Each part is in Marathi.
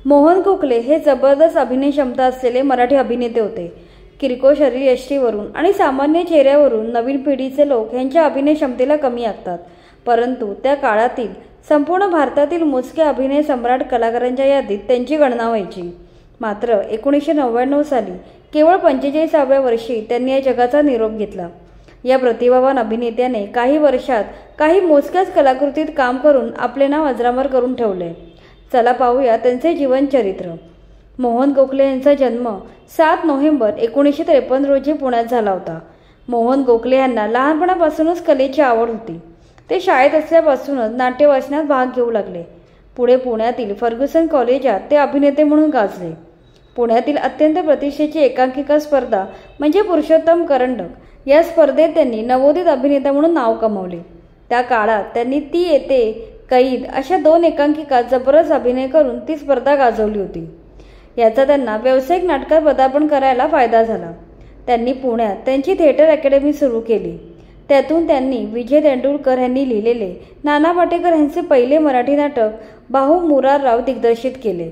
मोहन गोखले हे जबरदस्त अभिनय क्षमता असलेले मराठी अभिनेते होते। किरकोळ शरीरयष्टीवरून आणि सामान्य चेहऱ्यावरून नवीन पिढीचे लोक यांच्या अभिनय क्षमतेला कमी आखतात, परंतु त्या काळातील संपूर्ण भारतातील मोजक्या अभिनय सम्राट कलाकारांच्या यादीत त्यांची गणना व्हायची। मात्र 1999 साली केवळ 45व्या वर्षी त्यांनी या जगाचा निरोप घेतला। या प्रतिभावान अभिनेत्याने काही वर्षात काही मोजक्याच कलाकृतीत काम करून आपले नाव अजरामर करून ठेवले। चला पाहूया त्यांचे जीवनचरित्र। मोहन गोखले यांचा जन्म 7 नोव्हेंबर 1953 रोजी पुण्यात झाला होता। मोहन गोखले यांना लहानपणापासूनच कलेची आवड होती। ते शाळेत असल्यापासूनच नाट्यवाचनात भाग घेऊ लागले। पुढे पुण्यातील फर्ग्युसन कॉलेजात ते अभिनेते म्हणून गाजले। पुण्यातील अत्यंत प्रतिष्ठेची एकांकिका स्पर्धा म्हणजे पुरुषोत्तम करंडक या स्पर्धेत त्यांनी नवोदित अभिनेता म्हणून नाव कमावले। त्या काळात त्यांनी ती येते, कैद अशा 2 एकांकिका जबरदस्त अभिनय करून ती स्पर्धा गाजवली होती। याचा त्यांना व्यावसायिक नाटकात पदार्पण करायला फायदा झाला। त्यांनी पुण्यात त्यांची थिएटर अकॅडमी सुरू केली। त्यातून त्यांनी विजय तेंडुलकर यांनी लिहिलेले नाना पाटेकर यांचे पहिले मराठी नाटक बाहू मुरारराव दिग्दर्शित केले।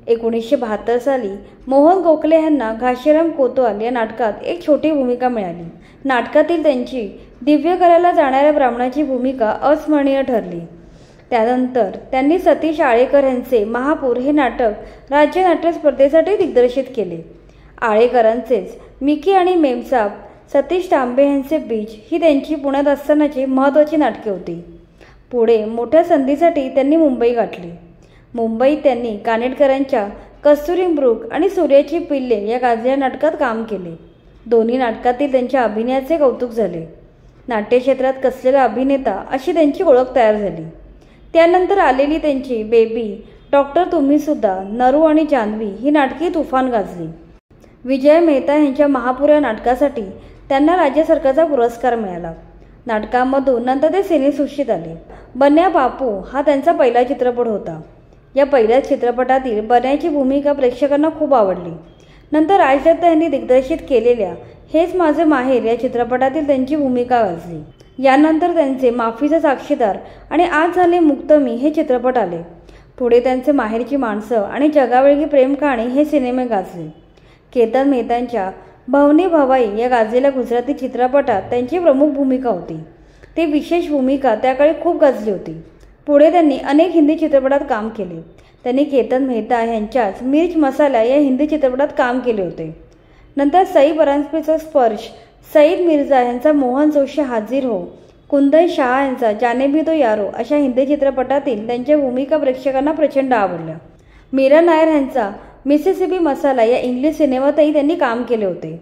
1972 साली मोहन गोखले यांना घाशीराम कोतवाल या नाटकात एक छोटी भूमिका मिळाली। नाटकातील त्यांची दिव्य करायला जाणाऱ्या ब्राह्मणाची भूमिका अस्मरणीय ठरली। त्यानंतर त्यांनी सतीश आळेकर यांचे महापूर हे नाटक राज्य नाट्य स्पर्धेसाठी दिग्दर्शित केले। आळेकरांचेच मिकी आणि मेमसाब, सतीश तांबे यांचे बीज ही त्यांची पुण्यात असतानाची महत्त्वाची नाटके होती। पुढे मोठ्या संधीसाठी त्यांनी मुंबई गाठली। मुंबईत त्यांनी कानेटकरांच्या कस्तुरी मृग आणि सूर्याची पिल्ले या गाजलेल्या नाटकात काम केले। दोन्ही नाटकातील त्यांच्या अभिनयाचे कौतुक झाले। नाट्यक्षेत्रात कसलेला अभिनेता अशी त्यांची ओळख तयार झाली। त्यानंतर आलेली त्यांची बेबी, डॉक्टर तुम्ही सुद्धा, नरू आणि जान्हवी ही नाटके तुफान गाजली। विजय मेहता यांच्या महापूर या नाटकासाठी त्यांना राज्य सरकारचा पुरस्कार मिळाला। नाटकामधून नंतर ते सिनेसृष्टीत आले। बन्या बापू हा त्यांचा पहिला चित्रपट होता। या पहिल्या चित्रपटातील बन्याची भूमिका प्रेक्षकांना खूप आवडली। नंतर राजदत्त यांनी दिग्दर्शित केलेल्या हेच माझे माहेर या चित्रपटातील त्यांची भूमिका गाजली। यानंतर त्यांचे माफीचा साक्षीदार आणि आज झाले मुक्त मी हे चित्रपट आले। पुढे त्यांचे माहेरची माणसं आणि जगावेगळी प्रेम कहाणी हे सिनेमे गाजले। केतन मेहतांच्या भवनी भवाई या गाजलेल्या गुजराती चित्रपटात त्यांची प्रमुख भूमिका होती। ती विशेष भूमिका त्याकाळी खूप गाजली होती। पुढे त्यांनी अनेक हिंदी चित्रपटात काम केले। त्यांनी केतन मेहता यांच्याच मिर्च मसाला या हिंदी चित्रपटात काम केले होते। नंतर सई परांजपेचा स्पर्श, सईद मिर्झा यांचा मोहन जोशी हाजीर हो, कुंदन शाह यांचा जाने भी तो यारो अशा हिंदी चित्रपटातील त्यांच्या भूमिका प्रेक्षकांना प्रचंड आवडल्या। मीरा नायर यांचा मिसिसिपी मसाला या इंग्लिश सिनेमातही त्यांनी काम केले होते।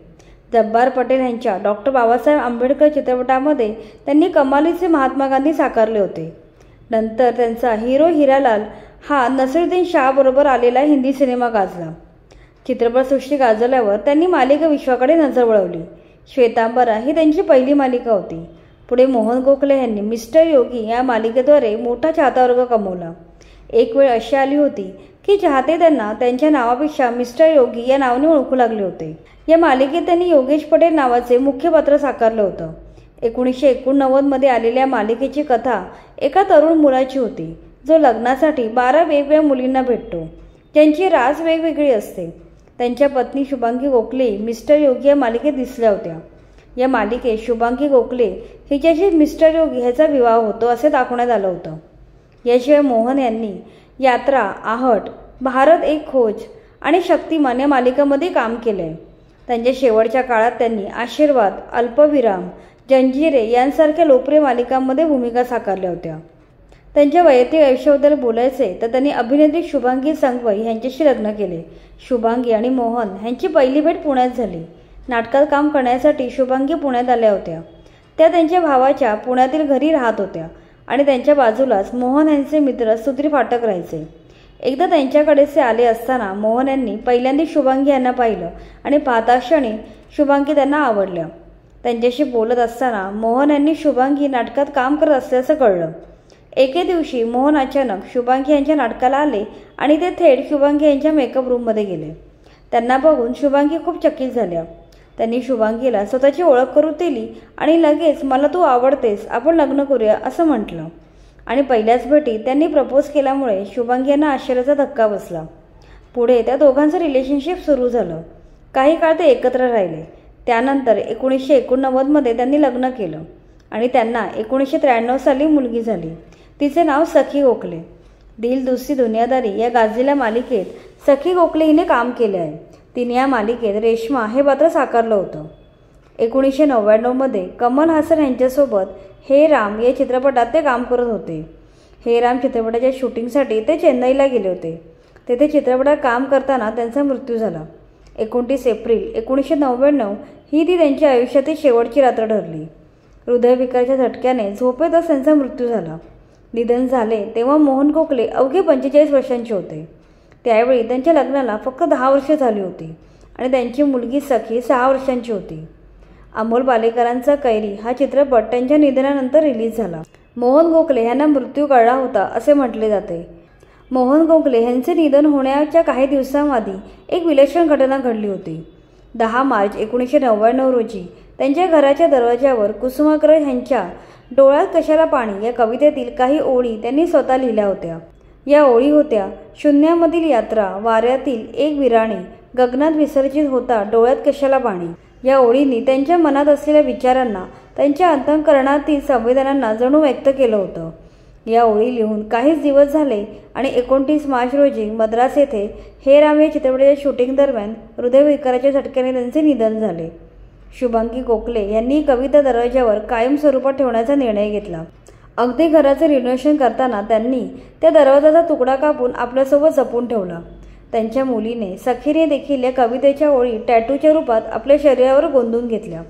जब्बार पटेल यांच्या डॉक्टर बाबासाहेब आंबेडकर चित्रपटामध्ये त्यांनी कमालीचे महात्मा गांधी साकारले होते। नंतर त्यांचा हिरो हिरालाल हा नसीरुद्दीन शाह बरोबर आलेला हिंदी सिनेमा गाजला। चित्रपटसृष्टी गाजवल्यावर त्यांनी मालिका विश्वाकडे नजर वळवली। श्वेतांबरा ही त्यांची पहिली मालिका होती। पुढे मोहन गोखले यांनी मिस्टर योगी या मालिकेद्वारे मोठा चाहता वर्ग कमवला। एक वेळ अशी आली होती की चाहते त्यांना त्यांच्या नावापेक्षा मिस्टर योगी या नावाने ओळखू लागले होते। या मालिकेत त्यांनी योगेश पटेल नावाचे मुख्य पात्र साकारलं होतं। 1989 मध्ये आलेल्या मालिकेची कथा एका तरुण मुलाची होती, जो लग्नासाठी 12 वेगवेगळ्या मुलींना भेटतो, ज्यांची रास वेगवेगळी असते। त्यांच्या पत्नी शुभांगी गोखले मिस्टर योगी या मालिकेत दिसल्या होत्या। या मालिकेत शुभांगी गोखले हिच्याशी मिस्टर योगी ह्याचा विवाह होतो असे दाखवण्यात आलं होतं। याशिवाय मोहन यांनी यात्रा, आहट, भारत एक खोज आणि शक्तिमान या मालिकांमध्ये काम केले। त्यांच्या शेवटच्या काळात त्यांनी आशीर्वाद, अल्पविराम, जंजिरे यांसारख्या लोकप्रिय मालिकांमध्ये भूमिका साकारल्या होत्या। त्यांच्या वैयक्तिक आयुष्याबद्दल बोलायचे तर त्यांनी अभिनेत्री शुभांगी संगवई यांच्याशी लग्न केले। शुभांगी आणि मोहन यांची पहिली भेट पुण्यात झाली। नाटकात काम करण्यासाठी शुभांगी पुण्यात आल्या होत्या। त्या त्यांच्या भावाच्या पुण्यातील घरी राहत होत्या आणि त्यांच्या बाजूलाच मोहन यांचे मित्र सुधीर फाटक राहायचे। एकदा त्यांच्याकडेचे आले असताना मोहन यांनी पहिल्यांदा शुभांगी यांना पाहिलं आणि पाहताक्षणी शुभांगी त्यांना आवडल्या। त्यांच्याशी बोलत असताना मोहन यांनी शुभांगी नाटकात काम करत असल्याचं कळलं। एके दिवशी मोहन अचानक शुभांगी यांच्या नाटकाला आले आणि ते थेट शुभांगी यांच्या मेकअप रूममध्ये गेले। त्यांना बघून शुभांगी खूप चकित झाल्या। त्यांनी शुभांगीला स्वतःची ओळख करून दिली आणि लगेच मला तू आवडतेस, आपण लग्न करूया असं म्हटलं। आणि पहिल्याच भेटीत त्यांनी प्रपोज केल्यामुळे शुभांगी यांना आश्चर्याचा धक्का बसला। पुढे त्या दोघांचं रिलेशनशिप सुरू झालं. काही काळ ते एकत्र राहिले. त्यानंतर 1989 मध्ये त्यांनी लग्न केलं आणि त्यांना 1993 साली मुलगी झाली. तिचे नाव सखी गोखले. दिल दुसरी दुनियादारी या गाजलेल्या मालिकेत सखी गोखले हिने काम केले आहे. तिने या मालिकेत रेश्मा हे पात्र साकारलं होतं. 1999 मध्ये कमल हासन यांच्यासोबत हे राम या चित्रपटात ते काम करत होते. हे राम चित्रपटाच्या शूटिंगसाठी ते चेन्नईला गेले होते. तेथे चित्रपटात काम करताना त्यांचा मृत्यू झाला. 29 एप्रिल 1999 ही ती त्यांच्या आयुष्यातील शेवटची रात्र ठरली. हृदयविकाराच्या झटक्याने झोपेतच त्यांचा मृत्यू झाला. निधन झाले तेव्हा मोहन गोखले अवघे 45 वर्षांचे होते. त्यावेळी त्यांच्या लग्नाला फक्त 10 वर्षे झाली होती आणि त्यांची मुलगी सखी 6 वर्षांची होती. अमोल पालेकरांचा कैरी हा चित्रपट त्यांच्या निधनानंतर रिलीज झाला. मोहन गोखले यांना मृत्यू कळला होता असे म्हटले जाते. मोहन गोखले यांचे निधन होण्याच्या काही दिवसांआधी एक विलक्षण घटना घडली होती. 10 मार्च 1999 रोजी त्यांच्या घराच्या दरवाजावर कुसुमाग्रज यांच्या डोळ्यात कशाला पाणी या कवितेतील काही ओळी त्यांनी स्वतः लिहिल्या होत्या. या ओळी होत्या, शून्यामधील यात्रा, वाऱ्यातील एक विराणी, गगनात विसर्जित होता डोळ्यात कशाला पाणी. या ओळींनी त्यांच्या मनात असलेल्या विचारांना, त्यांच्या अंतःकरणातील संवेदनांना जणू व्यक्त केलं होतं. या ओळी लिहून काहीच दिवस झाले आणि 29 मार्च रोजी मद्रास येथे हे राम या चित्रपटाच्या शूटिंग दरम्यान हृदयविकाराच्या झटक्याने त्यांचे निधन झाले. शुभांगी गोखले यांनी कविता दरवाजावर कायम स्वरूपात ठेवण्याचा निर्णय घेतला. अगदी घराचे रिनोव्हेशन करताना त्यांनी त्या दरवाजाचा तुकडा कापून आपल्यासोबत जपून ठेवला. त्यांच्या मुलीने सखीने देखील या कवितेच्या ओळी टॅटूच्या रूपात आपल्या शरीरावर गोंदून घेतल्या.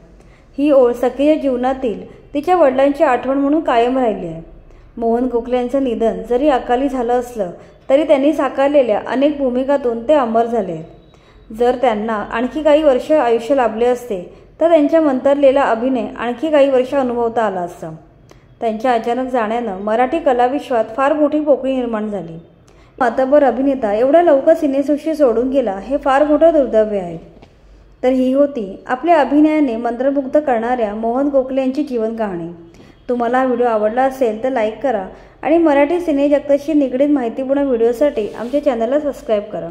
ही ओळ सखीच्या जीवनातील तिच्या वडिलांची आठवण म्हणून कायम राहिली आहे. मोहन गोखले यांचं निधन जरी अकाली झालं असलं तरी त्यांनी साकारलेल्या अनेक भूमिकातून ते अमर झाले आहेत. जर त्यांना आणखी काही वर्ष आयुष्य लाभले असते तर त्यांच्या मंतरलेला अभिनय आणखी काही वर्ष अनुभवता आला असता. त्यांच्या अचानक जाण्यानं मराठी कलाविश्वात फार मोठी पोकळी निर्माण झाली. मातबर अभिनेता एवढ्या लवकर सिनेसृष्टी सोडून गेला हे फार मोठं दुर्दैव आहे. तर ही होती आपल्या अभिनयाने मंत्रमुग्ध करणाऱ्या मोहन गोखले यांची जीवन कहाणी. तुम्हाला हा व्हिडिओ आवडला असेल तर लाईक करा आणि मराठी सिनेजगताशी निगडीत माहितीपूर्ण व्हिडिओसाठी आमच्या चॅनलला सबस्क्राईब करा.